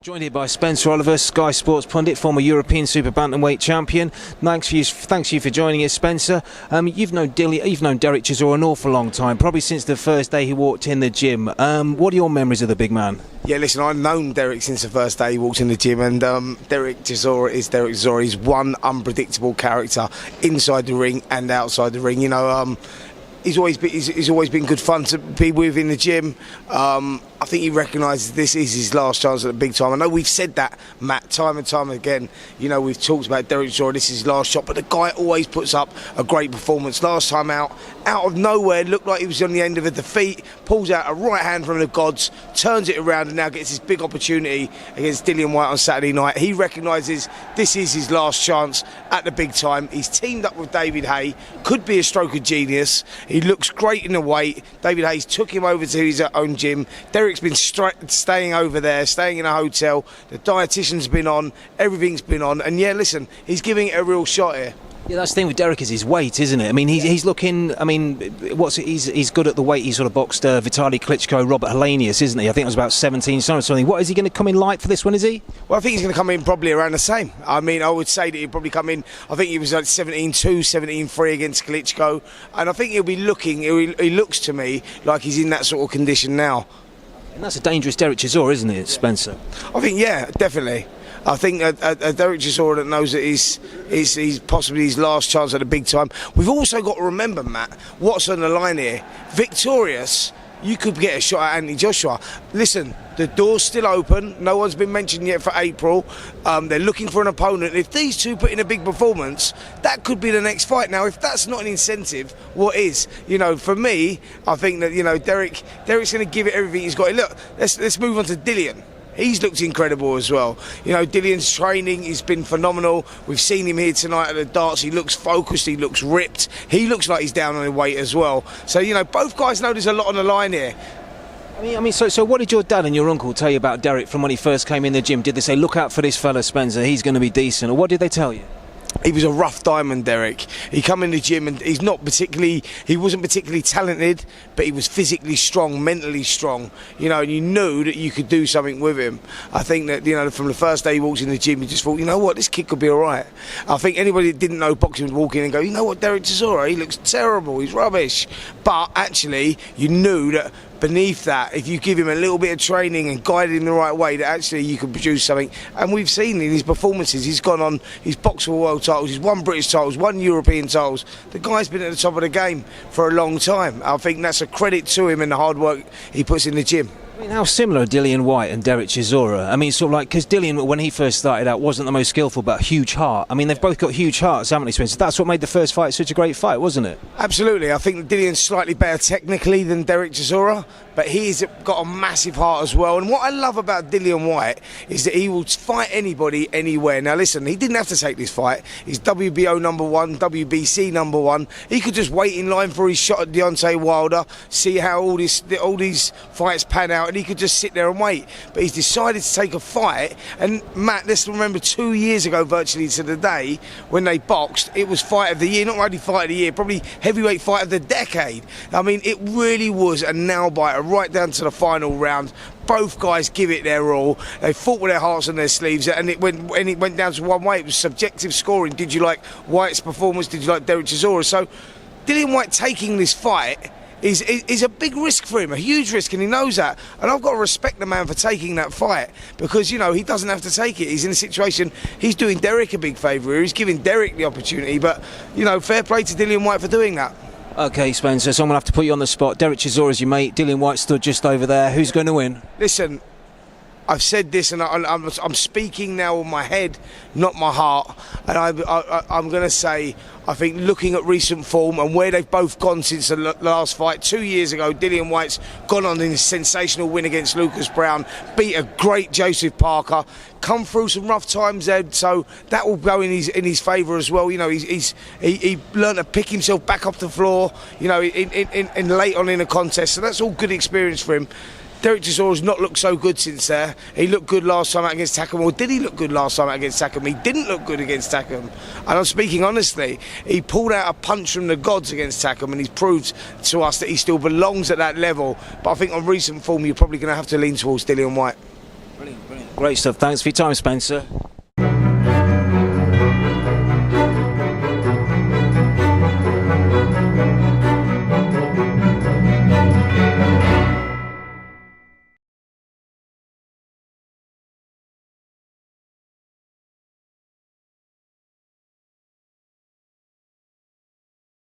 Joined here by Spencer Oliver, Sky Sports pundit, former European Super Bantamweight champion. Thanks you for joining us, Spencer. You've known Dereck Chisora an awful long time, probably since the first day he walked in the gym. What are your memories of the big man? Yeah, listen, I've known Dereck since the first day he walked in the gym, and Dereck Chisora is Dereck Chisora. He's one unpredictable character inside the ring and outside the ring. You know, he's always been good fun to be with in the gym. I think he recognises this is his last chance at the big time. I know we've said that, Matt, time and time again. You know, we've talked about Dereck Chisora, this is his last shot, but the guy always puts up a great performance. Last time out of nowhere, looked like he was on the end of a defeat, pulls out a right hand from the gods, turns it around and now gets this big opportunity against Dillian Whyte on Saturday night. He recognises this is his last chance at the big time. He's teamed up with David Haye, could be a stroke of genius. He looks great in the weight. David Hayes took him over to his own gym. Derek's been staying over there, staying in a hotel. The dietitian's been on, everything's been on, and yeah, listen, he's giving it a real shot here. Yeah, that's the thing with Dereck is his weight, isn't it? I mean, he's looking. I mean, he's good at the weight. He sort of boxed Vitaly Klitschko, Robert Helenius, isn't he? I think it was about 17 stone or something. What is he going to come in light for this one? Is he? Well, I think he's going to come in probably around the same. I mean, I would say that he'd probably come in. I think he was like 17-2, 17-3 against Klitschko, and I think he'll be looking. He looks to me like he's in that sort of condition now. And that's a dangerous Dereck Chisora, isn't it, Spencer? I think, yeah, definitely. I think a Dereck Chisora that knows that he's possibly his last chance at the big time. We've also got to remember, Matt, what's on the line here. Victorious, you could get a shot at Anthony Joshua. Listen, the door's still open. No one's been mentioned yet for April. They're looking for an opponent. If these two put in a big performance, that could be the next fight. Now, if that's not an incentive, what is? You know, for me, I think that, you know, Derek's going to give it everything he's got. Look, let's move on to Dillian. He's looked incredible as well. You know, Dillian's training has been phenomenal. We've seen him here tonight at the darts. He looks focused. He looks ripped. He looks like he's down on the weight as well. So, you know, both guys know there's a lot on the line here. I mean, so what did your dad and your uncle tell you about Dereck from when he first came in the gym? Did they say, look out for this fella, Spencer, he's going to be decent? Or what did they tell you? He was a rough diamond, Dereck. He come in the gym and he wasn't particularly talented, but he was physically strong, mentally strong. You know, and you knew that you could do something with him. I think that, you know, from the first day he walked in the gym, you just thought, you know what, this kid could be all right. I think anybody that didn't know boxing would walk in and go, you know what, Dereck Chisora, he looks terrible, he's rubbish. But actually, you knew that beneath that, if you give him a little bit of training and guide him the right way, that actually you can produce something. And we've seen in his performances, he's gone on, he's boxed for world titles, he's won British titles, won European titles. The guy's been at the top of the game for a long time. I think that's a credit to him and the hard work he puts in the gym. I mean, how similar are Dillian Whyte and Dereck Chisora? I mean, sort of like, because Dillian, when he first started out, wasn't the most skillful, but a huge heart. I mean, they've both got huge hearts, haven't they, Spencer? That's what made the first fight such a great fight, wasn't it? Absolutely. I think Dillian's slightly better technically than Dereck Chisora, but he's got a massive heart as well. And what I love about Dillian Whyte is that he will fight anybody, anywhere. Now, listen, he didn't have to take this fight. He's WBO #1, WBC #1. He could just wait in line for his shot at Deontay Wilder, see how all these fights pan out, and he could just sit there and wait. But he's decided to take a fight. And Matt, let's remember 2 years ago, virtually to the day, when they boxed, it was fight of the year, not only fight of the year, probably heavyweight fight of the decade. I mean, it really was a nail-biter right down to the final round. Both guys give it their all. They fought with their hearts on their sleeves, and it went down to one way. It was subjective scoring. Did you like Whyte's performance? Did you like Dereck Chisora? So Dillian Whyte taking this fight is a big risk for him, a huge risk, and he knows that. And I've got to respect the man for taking that fight, because, you know, he doesn't have to take it. He's in a situation, he's doing Dereck a big favour here. He's giving Dereck the opportunity, but, you know, fair play to Dillian Whyte for doing that. OK, Spencer, so I'm going to have to put you on the spot. Dereck Chisora's your mate. Dillian Whyte stood just over there. Who's going to win? Listen, I've said this, and I'm speaking now with my head, not my heart. And I'm going to say, I think looking at recent form and where they've both gone since the last fight, 2 years ago, Dillian Whyte's gone on in a sensational win against Lucas Brown, beat a great Joseph Parker, come through some rough times there, so that will go in his favour as well. You know, he learned to pick himself back off the floor, you know, in late on in a contest, so that's all good experience for him. Dereck Chisora's not looked so good since there. He looked good last time out against Takam. Or did he look good last time out against Takam? He didn't look good against Takam. And I'm speaking honestly. He pulled out a punch from the gods against Takam, and he's proved to us that he still belongs at that level. But I think on recent form, you're probably going to have to lean towards Dillian Whyte. Brilliant. Great stuff. Thanks for your time, Spencer.